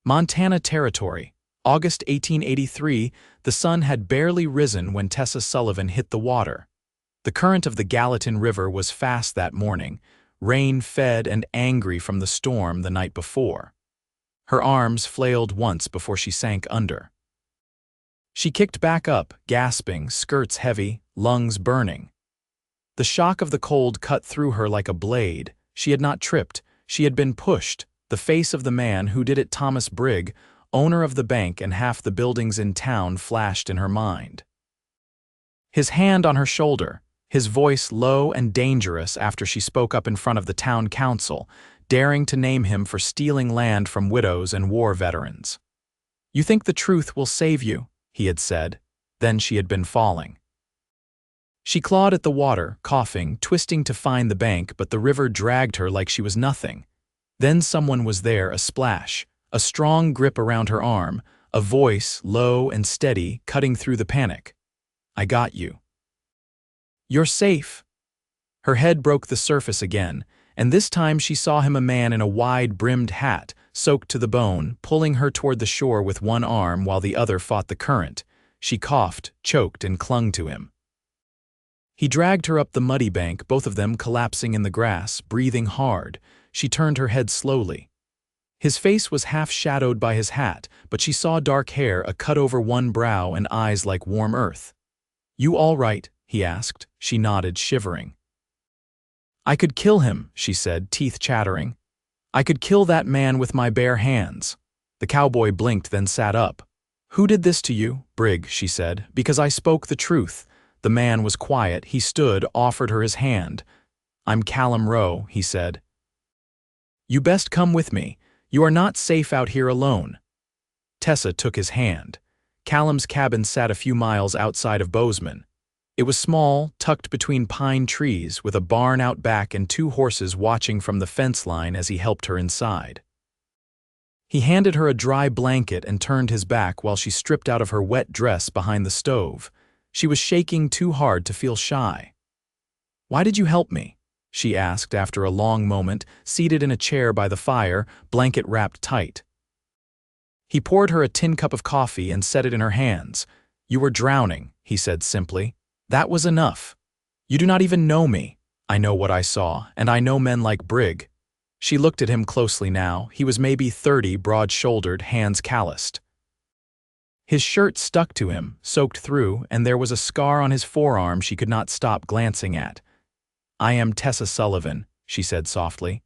Montana Territory, August 1883, the sun had barely risen when Tessa Sullivan hit the water. The current of the Gallatin River was fast that morning, rain-fed and angry from the storm the night before. Her arms flailed once before she sank under. She kicked back up, gasping, skirts heavy, lungs burning. The shock of the cold cut through her like a blade. She had not tripped, she had been pushed. The face of the man who did it, Thomas Brigg, owner of the bank and half the buildings in town, flashed in her mind. His hand on her shoulder, his voice low and dangerous after she spoke up in front of the town council, daring to name him for stealing land from widows and war veterans. "You think the truth will save you," he had said. Then she had been falling. She clawed at the water, coughing, twisting to find the bank, but the river dragged her like she was nothing. Then someone was there, a splash, a strong grip around her arm, a voice, low and steady, cutting through the panic. "I got you. You're safe." Her head broke the surface again, and this time she saw him, a man in a wide-brimmed hat, soaked to the bone, pulling her toward the shore with one arm while the other fought the current. She coughed, choked, and clung to him. He dragged her up the muddy bank, both of them collapsing in the grass, breathing hard. She turned her head slowly. His face was half-shadowed by his hat, but she saw dark hair, a cut over one brow, and eyes like warm earth. "You all right?" he asked. She nodded, shivering. "I could kill him," she said, teeth chattering. "I could kill that man with my bare hands." The cowboy blinked, then sat up. "Who did this to you, Brigg?" she said. "Because I spoke the truth." The man was quiet. He stood, offered her his hand. "I'm Callum Rowe," he said. "You best come with me. You are not safe out here alone." Tessa took his hand. Callum's cabin sat a few miles outside of Bozeman. It was small, tucked between pine trees, with a barn out back and two horses watching from the fence line as he helped her inside. He handed her a dry blanket and turned his back while she stripped out of her wet dress behind the stove. She was shaking too hard to feel shy. "Why did you help me?" she asked after a long moment, seated in a chair by the fire, blanket wrapped tight. He poured her a tin cup of coffee and set it in her hands. "You were drowning," he said simply. "That was enough. You do not even know me. I know what I saw, and I know men like Brigg." She looked at him closely now. He was maybe 30, broad-shouldered, hands calloused. His shirt stuck to him, soaked through, and there was a scar on his forearm she could not stop glancing at. "I am Tessa Sullivan," she said softly.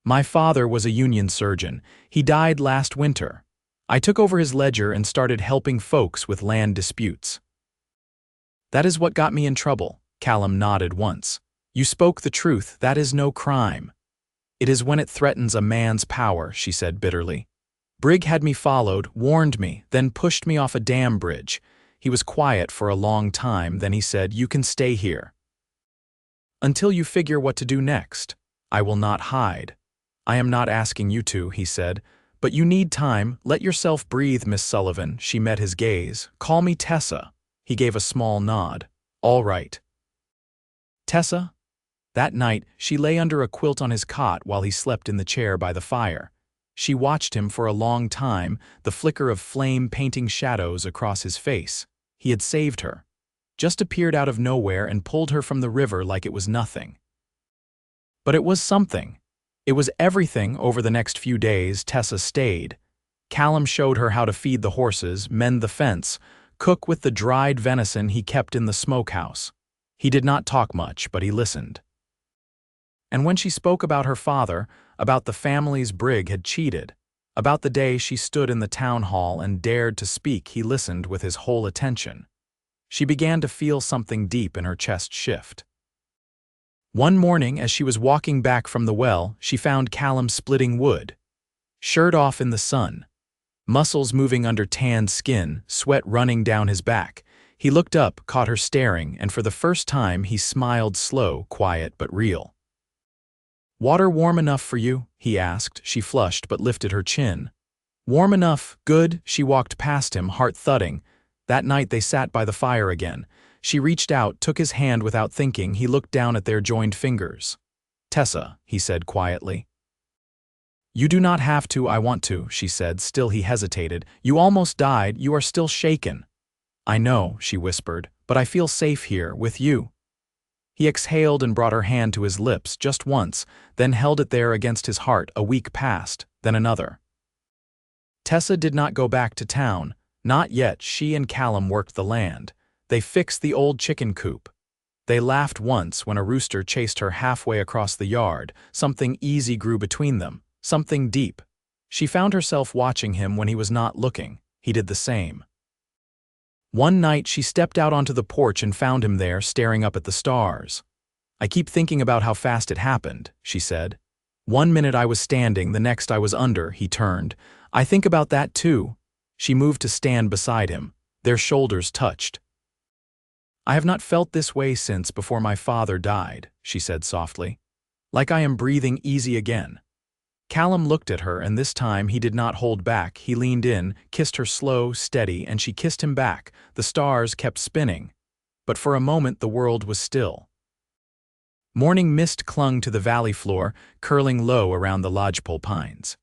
"My father was a Union surgeon. He died last winter. I took over his ledger and started helping folks with land disputes." "That is what got me in trouble," Callum nodded once. "You spoke the truth. That is no crime." "It is when it threatens a man's power," she said bitterly. "Brigg had me followed, warned me, then pushed me off a dam bridge." He was quiet for a long time, then he said, "You can stay here until you figure what to do next. I will not hide." "I am not asking you to," he said, "but you need time. Let yourself breathe, Miss Sullivan." She met his gaze. "Call me Tessa." He gave a small nod. "All right." Tessa? That night, she lay under a quilt on his cot while he slept in the chair by the fire. She watched him for a long time, the flicker of flame painting shadows across his face. He had saved her. Just appeared out of nowhere and pulled her from the river like it was nothing. But it was something. It was everything. Over the next few days, Tessa stayed. Callum showed her how to feed the horses, mend the fence, cook with the dried venison he kept in the smokehouse. He did not talk much, but he listened. And when she spoke about her father, about the families Brigg had cheated, about the day she stood in the town hall and dared to speak, he listened with his whole attention. She began to feel something deep in her chest shift. One morning, as she was walking back from the well, she found Callum splitting wood. Shirt off in the sun. Muscles moving under tanned skin, sweat running down his back. He looked up, caught her staring, and for the first time he smiled, slow, quiet, but real. "Water warm enough for you?" he asked. She flushed but lifted her chin. "Warm enough, good." She walked past him, heart thudding. That night they sat by the fire again. She reached out, took his hand without thinking. He looked down at their joined fingers. "Tessa," he said quietly. You do not have to, I want to, she said. Still he hesitated. You almost died, you are still shaken. I know, she whispered, but I feel safe here, with you. He exhaled and brought her hand to his lips just once, then held it there against his heart. A week passed, then another. Tessa did not go back to town. Not yet. She and Callum worked the land. They fixed the old chicken coop. They laughed once when a rooster chased her halfway across the yard. Something easy grew between them, something deep. She found herself watching him when he was not looking. He did the same. One night she stepped out onto the porch and found him there, staring up at the stars. I keep thinking about how fast it happened, she said. One minute I was standing, the next I was under. He turned. I think about that too. She moved to stand beside him. Their shoulders touched. I have not felt this way since before my father died, she said softly. Like I am breathing easy again. Callum looked at her, and this time he did not hold back. He leaned in, kissed her slow, steady, and she kissed him back. The stars kept spinning. But for a moment the world was still. Morning mist clung to the valley floor, curling low around the lodgepole pines.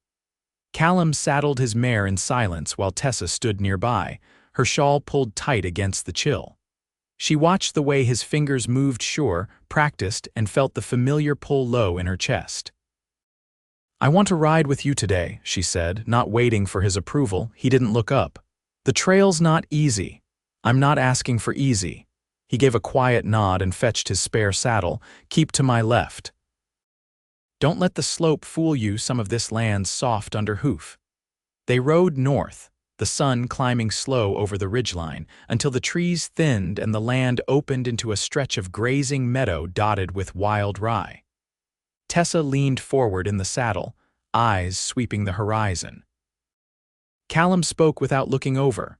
Callum saddled his mare in silence while Tessa stood nearby, her shawl pulled tight against the chill. She watched the way his fingers moved, sure, practiced, and felt the familiar pull low in her chest. I want to ride with you today, she said, not waiting for his approval. He didn't look up. The trail's not easy. I'm not asking for easy. He gave a quiet nod and fetched his spare saddle. Keep to my left. Don't let the slope fool you, some of this land's soft under hoof. They rode north, the sun climbing slow over the ridgeline, until the trees thinned and the land opened into a stretch of grazing meadow dotted with wild rye. Tessa leaned forward in the saddle, eyes sweeping the horizon. Callum spoke without looking over.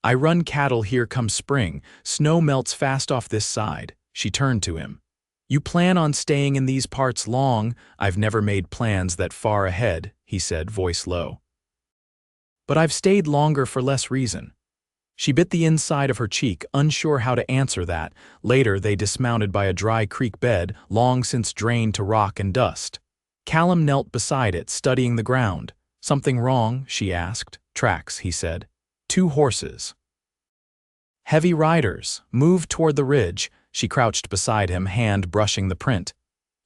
I run cattle here come spring. Snow melts fast off this side. She turned to him. You plan on staying in these parts long? I've never made plans that far ahead, he said, voice low. But I've stayed longer for less reason. She bit the inside of her cheek, unsure how to answer that. Later they dismounted by a dry creek bed, long since drained to rock and dust. Callum knelt beside it, studying the ground. Something wrong? She asked. Tracks, he said. 2 horses. Heavy riders. Moved toward the ridge. She crouched beside him, hand brushing the print.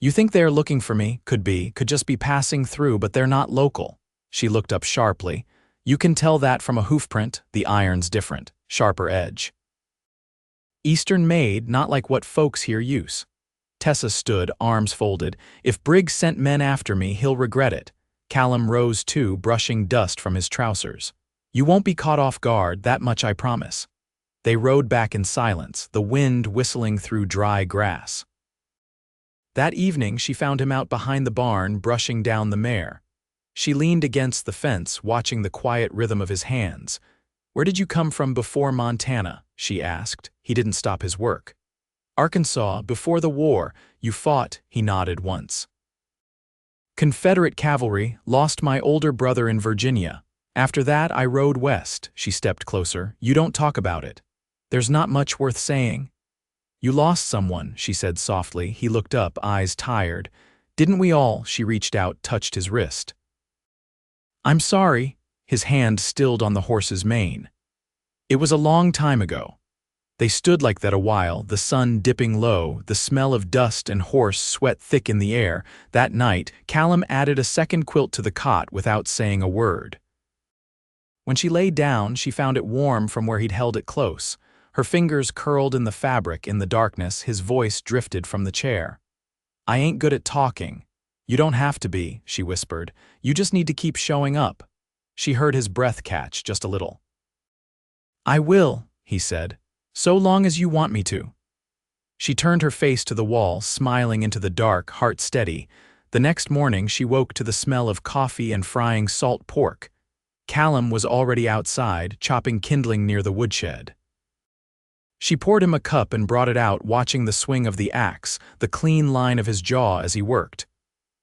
You think they're looking for me? Could just be passing through, but they're not local. She looked up sharply. You can tell that from a hoofprint. The iron's different, sharper edge. Eastern made, not like what folks here use. Tessa stood, arms folded. If Briggs sent men after me, he'll regret it. Callum rose too, brushing dust from his trousers. You won't be caught off guard, that much I promise. They rode back in silence, the wind whistling through dry grass. That evening she found him out behind the barn, brushing down the mare. She leaned against the fence, watching the quiet rhythm of his hands. Where did you come from before Montana? She asked. He didn't stop his work. Arkansas, before the war. You fought, he nodded once. Confederate cavalry, lost my older brother in Virginia. After that I rode west. She stepped closer. You don't talk about it. There's not much worth saying. You lost someone, she said softly. He looked up, eyes tired. Didn't we all? She reached out, touched his wrist. I'm sorry. His hand stilled on the horse's mane. It was a long time ago. They stood like that a while, the sun dipping low, the smell of dust and horse sweat thick in the air. That night, Callum added a second quilt to the cot without saying a word. When she lay down, she found it warm from where he'd held it close. Her fingers curled in the fabric in the darkness, his voice drifted from the chair. I ain't good at talking. You don't have to be, she whispered. You just need to keep showing up. She heard his breath catch just a little. I will, he said, so long as you want me to. She turned her face to the wall, smiling into the dark, heart steady. The next morning she woke to the smell of coffee and frying salt pork. Callum was already outside, chopping kindling near the woodshed. She poured him a cup and brought it out, watching the swing of the axe, the clean line of his jaw as he worked.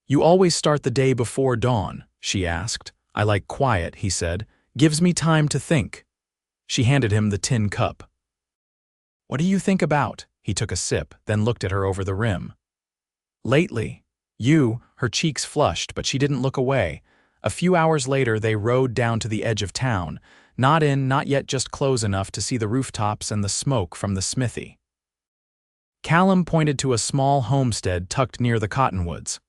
You always start the day before dawn, she asked. I like quiet, he said. Gives me time to think. She handed him the tin cup. What do you think about? He took a sip, then looked at her over the rim. Lately. Her cheeks flushed, but she didn't look away. A few hours later, they rode down to the edge of town, not yet just close enough to see the rooftops and the smoke from the smithy. Callum pointed to a small homestead tucked near the cottonwoods.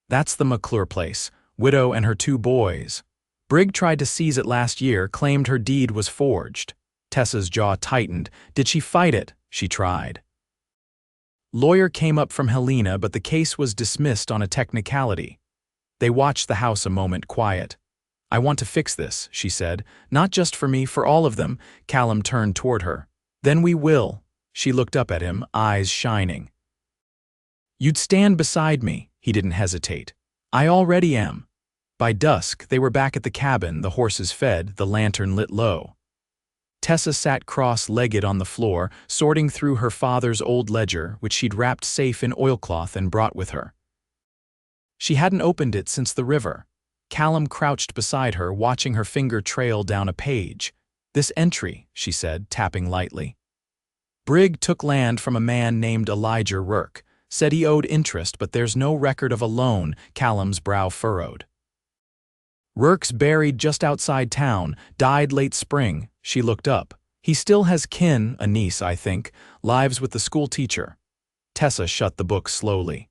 That's the McClure place, widow and her 2 boys. Brigg tried to seize it last year, claimed her deed was forged. Tessa's jaw tightened. Did she fight it? She tried. Lawyer came up from Helena, but the case was dismissed on a technicality. They watched the house a moment, quiet. I want to fix this, she said. Not just for me, for all of them. Callum turned toward her. Then we will. She looked up at him, eyes shining. You'd stand beside me. He didn't hesitate. I already am. By dusk, they were back at the cabin, the horses fed, the lantern lit low. Tessa sat cross-legged on the floor, sorting through her father's old ledger, which she'd wrapped safe in oilcloth and brought with her. She hadn't opened it since the river. Callum crouched beside her, watching her finger trail down a page. This entry, she said, tapping lightly. Brigg took land from a man named Elijah Rourke. Said he owed interest, but there's no record of a loan. Callum's brow furrowed. Rourke's buried just outside town, died late spring. She looked up. He still has kin, a niece, I think, lives with the school teacher. Tessa shut the book slowly.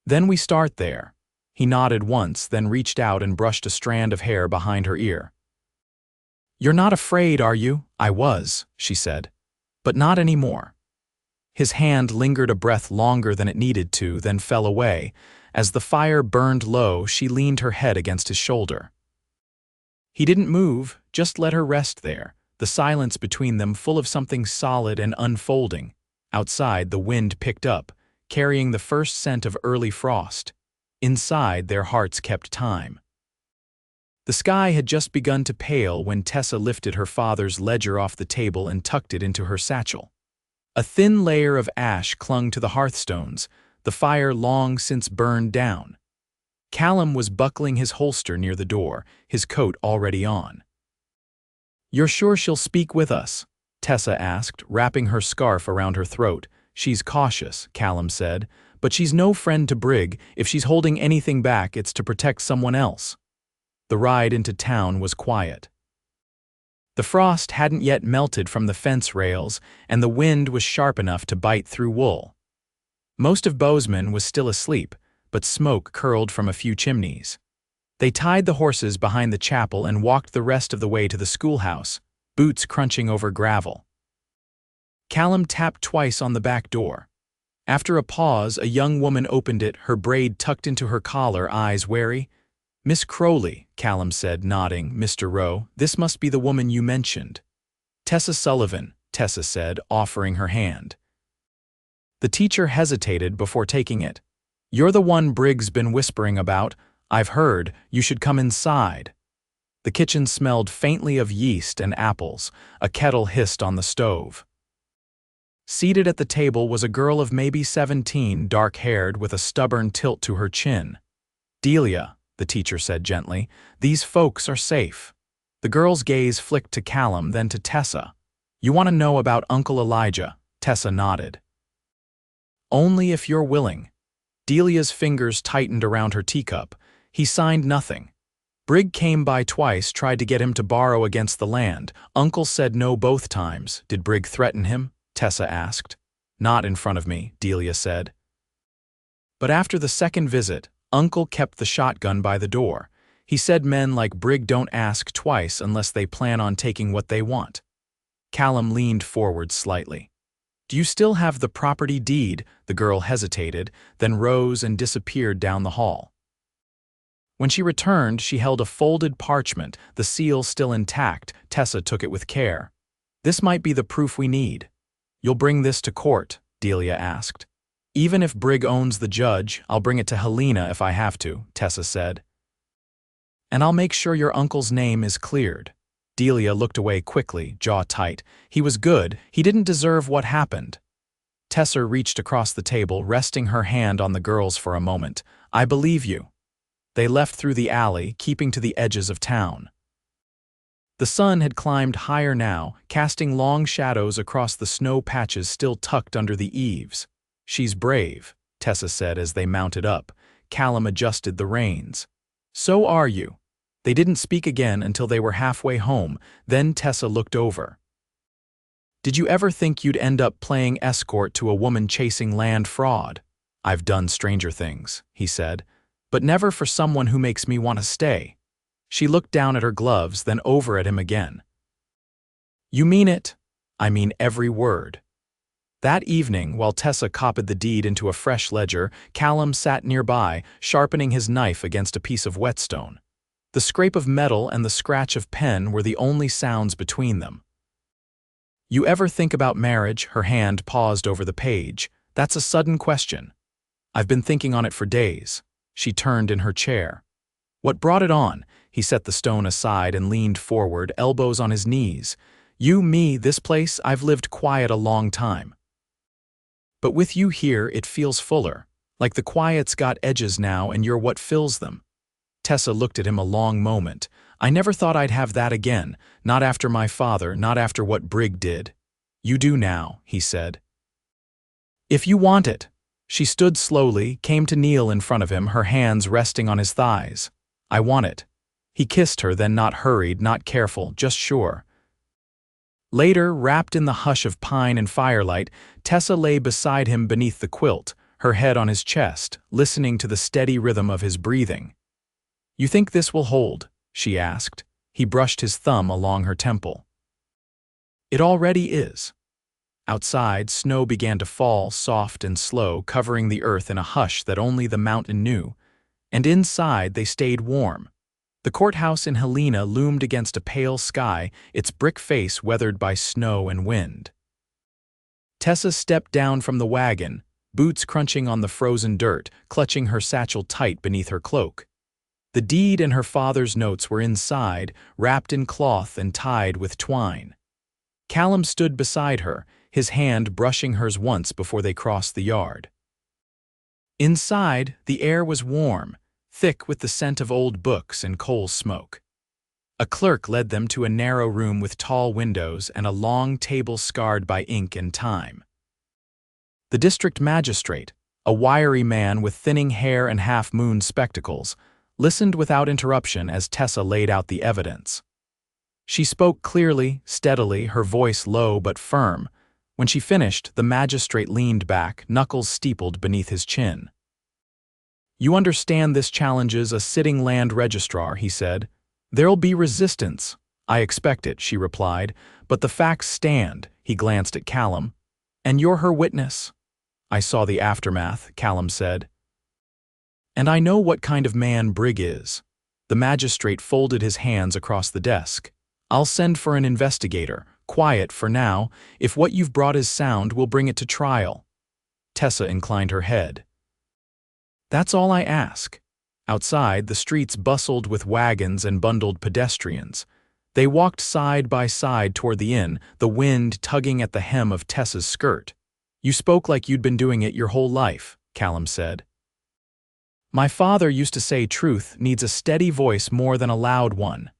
Then we start there. He nodded once, then reached out and brushed a strand of hair behind her ear. You're not afraid, are you? I was, she said. But not anymore. His hand lingered a breath longer than it needed to, then fell away. As the fire burned low, she leaned her head against his shoulder. He didn't move, just let her rest there, the silence between them full of something solid and unfolding. Outside, the wind picked up, carrying the first scent of early frost. Inside, their hearts kept time. The sky had just begun to pale when Tessa lifted her father's ledger off the table and tucked it into her satchel. A thin layer of ash clung to the hearthstones, the fire long since burned down. Callum was buckling his holster near the door, his coat already on. You're sure she'll speak with us? Tessa asked, wrapping her scarf around her throat. She's cautious, Callum said, but she's no friend to Brigg. If she's holding anything back, it's to protect someone else. The ride into town was quiet. The frost hadn't yet melted from the fence rails, and the wind was sharp enough to bite through wool. Most of Bozeman was still asleep, but smoke curled from a few chimneys. They tied the horses behind the chapel and walked the rest of the way to the schoolhouse, boots crunching over gravel. Callum tapped twice on the back door. After a pause, a young woman opened it, her braid tucked into her collar, eyes wary. Miss Crowley, Callum said, nodding. Mr. Rowe, this must be the woman you mentioned. Tessa Sullivan, Tessa said, offering her hand. The teacher hesitated before taking it. You're the one Brigg's been whispering about. I've heard. You should come inside. The kitchen smelled faintly of yeast and apples. A kettle hissed on the stove. Seated at the table was a girl of maybe 17, dark-haired, with a stubborn tilt to her chin. Delia, the teacher said gently, these folks are safe. The girl's gaze flicked to Callum, then to Tessa. You want to know about Uncle Elijah? Tessa nodded. Only if you're willing. Delia's fingers tightened around her teacup. He signed nothing. Brigg came by twice, tried to get him to borrow against the land. Uncle said no both times. Did Brigg threaten him? Tessa asked. Not in front of me, Delia said. But after the second visit, Uncle kept the shotgun by the door. He said men like Brigg don't ask twice unless they plan on taking what they want. Callum leaned forward slightly. Do you still have the property deed? The girl hesitated, then rose and disappeared down the hall. When she returned, she held a folded parchment, the seal still intact. Tessa took it with care. This might be the proof we need. You'll bring this to court? Delia asked. Even if Brigg owns the judge, I'll bring it to Helena if I have to, Tessa said. And I'll make sure your uncle's name is cleared. Delia looked away quickly, jaw tight. He was good. He didn't deserve what happened. Tessa reached across the table, resting her hand on the girl's for a moment. I believe you. They left through the alley, keeping to the edges of town. The sun had climbed higher now, casting long shadows across the snow patches still tucked under the eaves. She's brave, Tessa said as they mounted up. Callum adjusted the reins. So are you. They didn't speak again until they were halfway home, then Tessa looked over. "Did you ever think you'd end up playing escort to a woman chasing land fraud?" "I've done stranger things," he said, "but never for someone who makes me want to stay." She looked down at her gloves, then over at him again. "You mean it?" "I mean every word." That evening, while Tessa copied the deed into a fresh ledger, Callum sat nearby, sharpening his knife against a piece of whetstone. The scrape of metal and the scratch of pen were the only sounds between them. "You ever think about marriage?" Her hand paused over the page. "That's a sudden question." "I've been thinking on it for days." She turned in her chair. "What brought it on?" He set the stone aside and leaned forward, elbows on his knees. "You, me, this place, I've lived quiet a long time. But with you here, it feels fuller. Like the quiet's got edges now and you're what fills them." Tessa looked at him a long moment. "I never thought I'd have that again, not after my father, not after what Brigg did." "You do now," he said. "If you want it." She stood slowly, came to kneel in front of him, her hands resting on his thighs. "I want it." He kissed her, then not hurried, not careful, just sure. Later, wrapped in the hush of pine and firelight, Tessa lay beside him beneath the quilt, her head on his chest, listening to the steady rhythm of his breathing. "You think this will hold?" she asked. He brushed his thumb along her temple. "It already is." Outside, snow began to fall, soft and slow, covering the earth in a hush that only the mountain knew. And inside, they stayed warm. The courthouse in Helena loomed against a pale sky, its brick face weathered by snow and wind. Tessa stepped down from the wagon, boots crunching on the frozen dirt, clutching her satchel tight beneath her cloak. The deed and her father's notes were inside, wrapped in cloth and tied with twine. Callum stood beside her, his hand brushing hers once before they crossed the yard. Inside, the air was warm, thick with the scent of old books and coal smoke. A clerk led them to a narrow room with tall windows and a long table scarred by ink and time. The district magistrate, a wiry man with thinning hair and half-moon spectacles, listened without interruption as Tessa laid out the evidence. She spoke clearly, steadily, her voice low but firm. When she finished, the magistrate leaned back, knuckles steepled beneath his chin. "You understand this challenges a sitting land registrar," he said. "There'll be resistance." "I expect it," she replied, "but the facts stand." He glanced at Callum. "And you're her witness." "I saw the aftermath," Callum said. "And I know what kind of man Brigg is." The magistrate folded his hands across the desk. "I'll send for an investigator. Quiet for now. If what you've brought is sound, we'll bring it to trial." Tessa inclined her head. "That's all I ask." Outside, the streets bustled with wagons and bundled pedestrians. They walked side by side toward the inn, the wind tugging at the hem of Tessa's skirt. "You spoke like you'd been doing it your whole life," Callum said. "My father used to say truth needs a steady voice more than a loud one."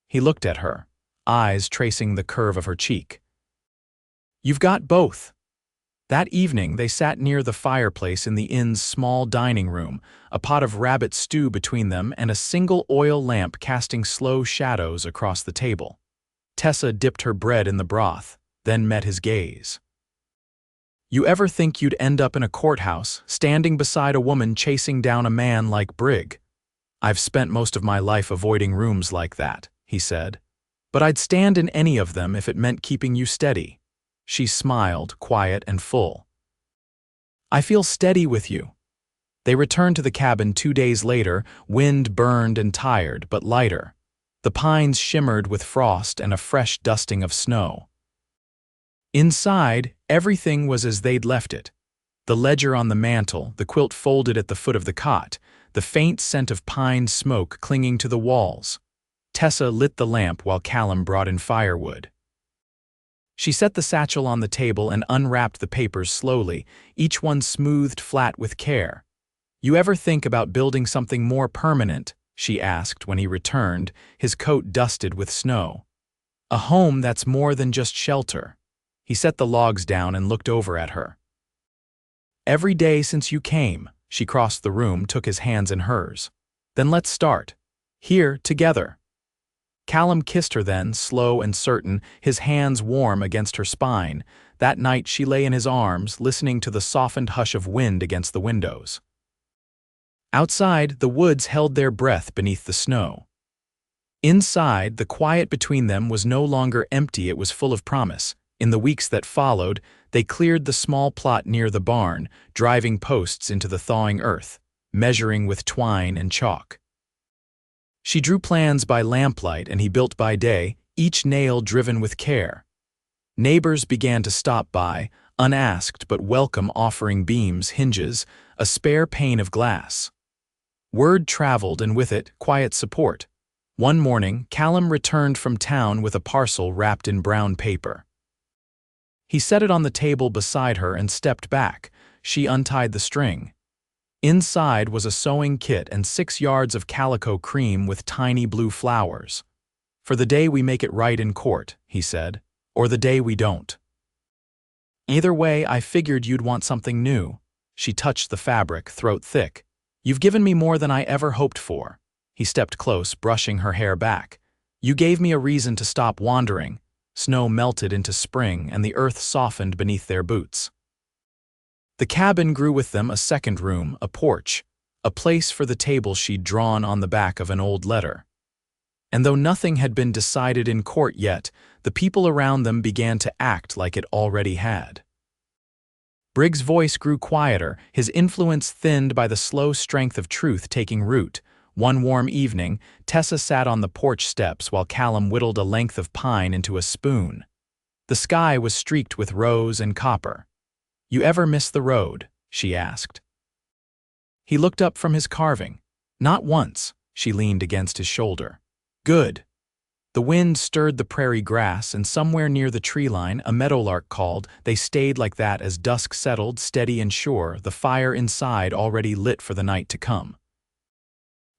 He looked at her, eyes tracing the curve of her cheek. "You've got both." That evening, they sat near the fireplace in the inn's small dining room, a pot of rabbit stew between them and a single oil lamp casting slow shadows across the table. Tessa dipped her bread in the broth, then met his gaze. "You ever think you'd end up in a courthouse, standing beside a woman chasing down a man like Brigg?" "I've spent most of my life avoiding rooms like that," he said. "But I'd stand in any of them if it meant keeping you steady." She smiled, quiet and full. "I feel steady with you." They returned to the cabin 2 days later, wind burned and tired, but lighter. The pines shimmered with frost and a fresh dusting of snow. Inside, everything was as they'd left it. The ledger on the mantel, the quilt folded at the foot of the cot, the faint scent of pine smoke clinging to the walls. Tessa lit the lamp while Callum brought in firewood. She set the satchel on the table and unwrapped the papers slowly, each one smoothed flat with care. "You ever think about building something more permanent?" she asked when he returned, his coat dusted with snow. "A home that's more than just shelter." He set the logs down and looked over at her. "Every day since you came." She crossed the room, took his hands in hers. "Then let's start." Here, together." Callum kissed her then, slow and certain, his hands warm against her spine. That night she lay in his arms, listening to the softened hush of wind against the windows. Outside, the woods held their breath beneath the snow. Inside, the quiet between them was no longer empty, it was full of promise. In the weeks that followed, they cleared the small plot near the barn, driving posts into the thawing earth, measuring with twine and chalk. She drew plans by lamplight and he built by day, each nail driven with care. Neighbors began to stop by, unasked but welcome, offering beams, hinges, a spare pane of glass. Word traveled, and with it, quiet support. One morning, Callum returned from town with a parcel wrapped in brown paper. He set it on the table beside her and stepped back. She untied the string. Inside was a sewing kit and 6 yards of calico cream with tiny blue flowers. "For the day we make it right in court," he said, "or the day we don't. Either way, I figured you'd want something new." She touched the fabric, throat thick. "You've given me more than I ever hoped for." He stepped close, brushing her hair back. "You gave me a reason to stop wandering." Snow melted into spring, and the earth softened beneath their boots. The cabin grew with them, a second room, a porch, a place for the table she'd drawn on the back of an old letter. And though nothing had been decided in court yet, the people around them began to act like it already had. Briggs' voice grew quieter, his influence thinned by the slow strength of truth taking root. One warm evening, Tessa sat on the porch steps while Callum whittled a length of pine into a spoon. The sky was streaked with rose and copper. "You ever miss the road?" she asked. He looked up from his carving. "Not once." She leaned against his shoulder. "Good." The wind stirred the prairie grass, and somewhere near the tree line a meadowlark called. They stayed like that as dusk settled, steady and sure, the fire inside already lit for the night to come.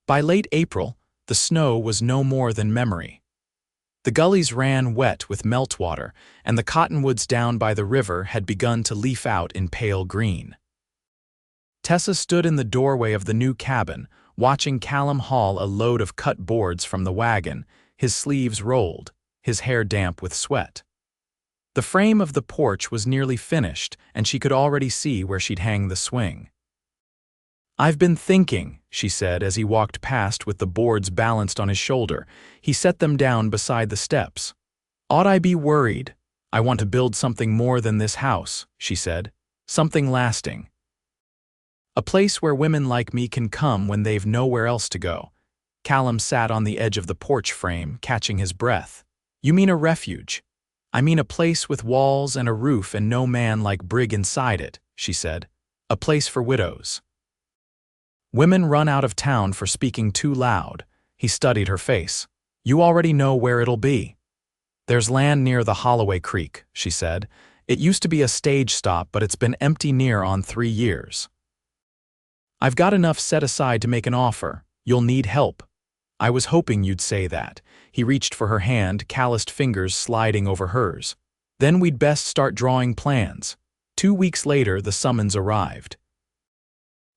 By late April, the snow was no more than memory. The gullies ran wet with meltwater, and the cottonwoods down by the river had begun to leaf out in pale green. Tessa stood in the doorway of the new cabin, watching Callum haul a load of cut boards from the wagon, his sleeves rolled, his hair damp with sweat. The frame of the porch was nearly finished, and she could already see where she'd hang the swing. "I've been thinking," she said as he walked past with the boards balanced on his shoulder. He set them down beside the steps. "Ought I be worried? I want to build something more than this house," she said. "Something lasting. A place where women like me can come when they've nowhere else to go." Callum sat on the edge of the porch frame, catching his breath. "You mean a refuge?" "I mean a place with walls and a roof and no man like Brig inside it," she said. "A place for widows. Women run out of town for speaking too loud." He studied her face. "You already know where it'll be." "There's land near the Holloway Creek," she said. "It used to be a stage stop, but it's been empty near on 3 years. I've got enough set aside to make an offer. You'll need help." "I was hoping you'd say that." He reached for her hand, calloused fingers sliding over hers. "Then we'd best start drawing plans." 2 weeks later, the summons arrived.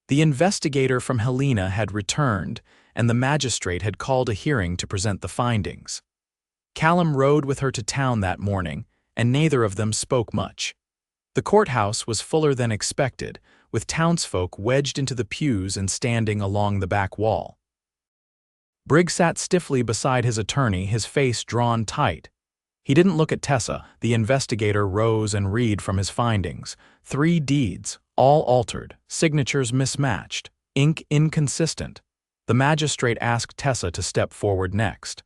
The investigator from Helena had returned, and the magistrate had called a hearing to present the findings. Callum rode with her to town that morning, and neither of them spoke much. The courthouse was fuller than expected, with townsfolk wedged into the pews and standing along the back wall. Briggs sat stiffly beside his attorney, his face drawn tight. He didn't look at Tessa. The investigator rose and read from his findings. 3 deeds, all altered, signatures mismatched, ink inconsistent. The magistrate asked Tessa to step forward next.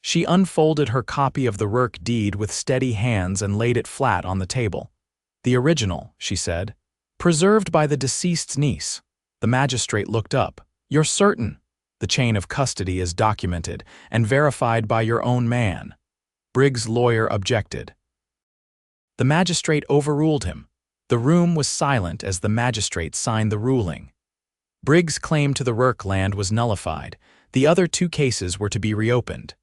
She unfolded her copy of the Rourke deed with steady hands and laid it flat on the table. "The original," she said, "preserved by the deceased's niece." The magistrate looked up. "You're certain? The chain of custody is documented and verified by your own man." Briggs' lawyer objected. The magistrate overruled him. The room was silent as the magistrate signed the ruling. Briggs' claim to the Rourke land was nullified. The other 2 cases were to be reopened.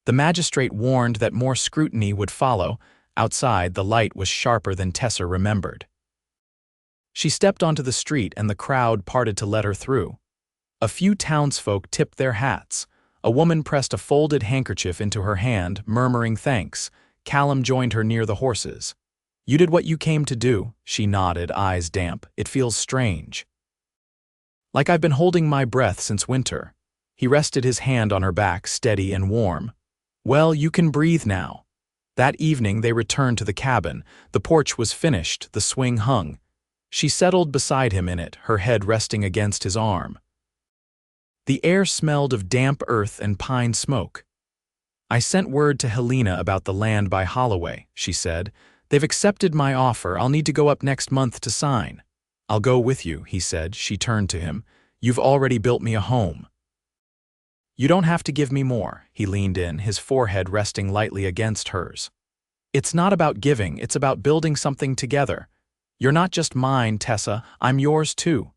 The magistrate warned that more scrutiny would follow. Outside, the light was sharper than Tessa remembered. She stepped onto the street and the crowd parted to let her through. A few townsfolk tipped their hats. A woman pressed a folded handkerchief into her hand, murmuring thanks. Callum joined her near the horses. "You did what you came to do," she nodded, eyes damp. "It feels strange. Like I've been holding my breath since winter." He rested his hand on her back, steady and warm. "Well, you can breathe now." That evening they returned to the cabin. The porch was finished, the swing hung. She settled beside him in it, her head resting against his arm. The air smelled of damp earth and pine smoke. "I sent word to Helena about the land by Holloway," she said. "They've accepted my offer. I'll need to go up next month to sign." "I'll go with you," he said. She turned to him. "You've already built me a home." "You don't have to give me more." He leaned in, his forehead resting lightly against hers. "It's not about giving, it's about building something together. You're not just mine, Tessa, I'm yours too."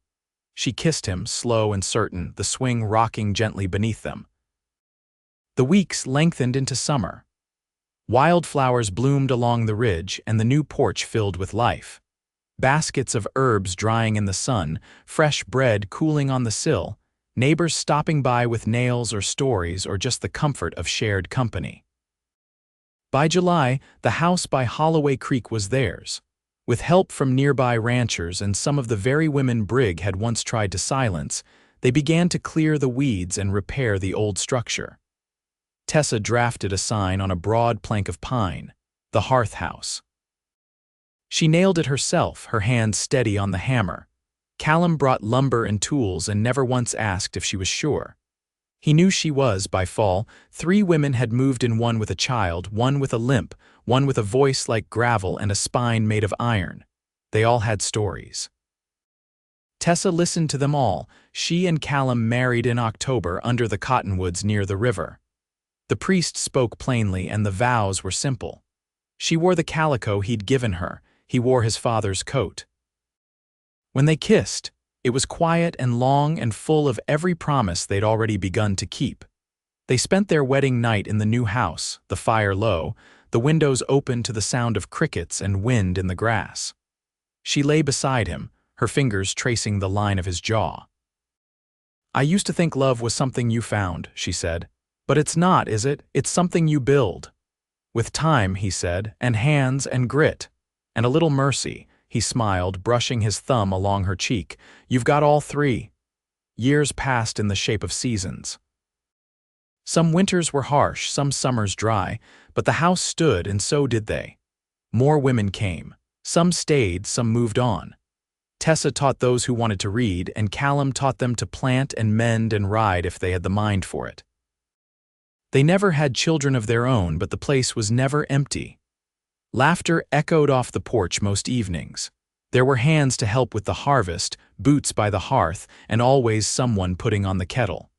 She kissed him, slow and certain, the swing rocking gently beneath them. The weeks lengthened into summer. Wildflowers bloomed along the ridge, and the new porch filled with life. Baskets of herbs drying in the sun, fresh bread cooling on the sill, neighbors stopping by with nails or stories or just the comfort of shared company. By July, the house by Holloway Creek was theirs. With help from nearby ranchers and some of the very women Brigg had once tried to silence, they began to clear the weeds and repair the old structure. Tessa drafted a sign on a broad plank of pine, "The Hearth House." She nailed it herself, her hand steady on the hammer. Callum brought lumber and tools and never once asked if she was sure. He knew she was, by fall. 3 women had moved in, one with a child, one with a limp, one with a voice like gravel and a spine made of iron. They all had stories. Tessa listened to them all. She and Callum married in October under the cottonwoods near the river. The priest spoke plainly and the vows were simple. She wore the calico he'd given her. He wore his father's coat. When they kissed, it was quiet and long and full of every promise they'd already begun to keep. They spent their wedding night in the new house, the fire low, the windows open to the sound of crickets and wind in the grass. She lay beside him, her fingers tracing the line of his jaw. "I used to think love was something you found," she said. "But it's not, is it? It's something you build." "With time," he said, "and hands and grit. And a little mercy." He smiled, brushing his thumb along her cheek. "You've got all 3. Years passed in the shape of seasons. Some winters were harsh, some summers dry, but the house stood and so did they. More women came. Some stayed, some moved on. Tessa taught those who wanted to read, and Callum taught them to plant and mend and ride if they had the mind for it. They never had children of their own, but the place was never empty. Laughter echoed off the porch most evenings. There were hands to help with the harvest, boots by the hearth, and always someone putting on the kettle.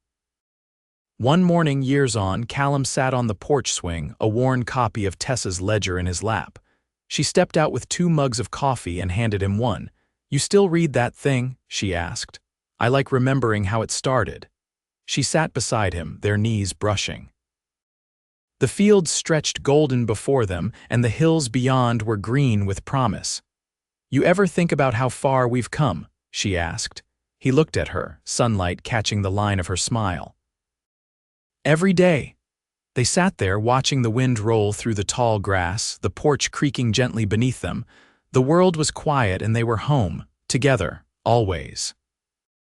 One morning, years on, Callum sat on the porch swing, a worn copy of Tessa's ledger in his lap. She stepped out with 2 mugs of coffee and handed him one. "You still read that thing?" she asked. "I like remembering how it started." She sat beside him, their knees brushing. The fields stretched golden before them, and the hills beyond were green with promise. "You ever think about how far we've come?" she asked. He looked at her, sunlight catching the line of her smile. "Every day." They sat there, watching the wind roll through the tall grass, the porch creaking gently beneath them. The world was quiet and they were home, together, always.